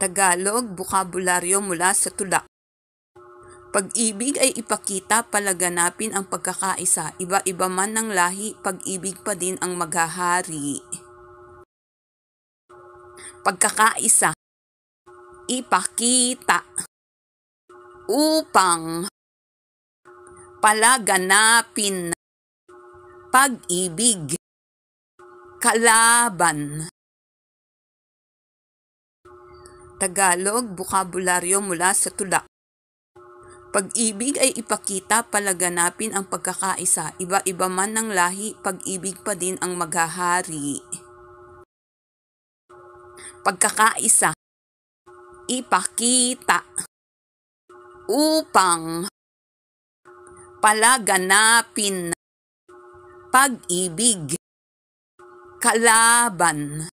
Tagalog, bokabularyo mula sa tula. Pag-ibig ay ipakita, palaganapin ang pagkakaisa. Iba-iba man ng lahi, pag-ibig pa din ang maghahari. Pagkakaisa, ipakita, upang, palaganapin, pag-ibig, kalaban. Tagalog, bokabularyo mula sa tula. Pag-ibig ay ipakita, palaganapin ang pagkakaisa. Iba-iba man ng lahi, pag-ibig pa din ang maghahari. Pagkakaisa, ipakita, upang, palaganapin, pag-ibig, kalaban.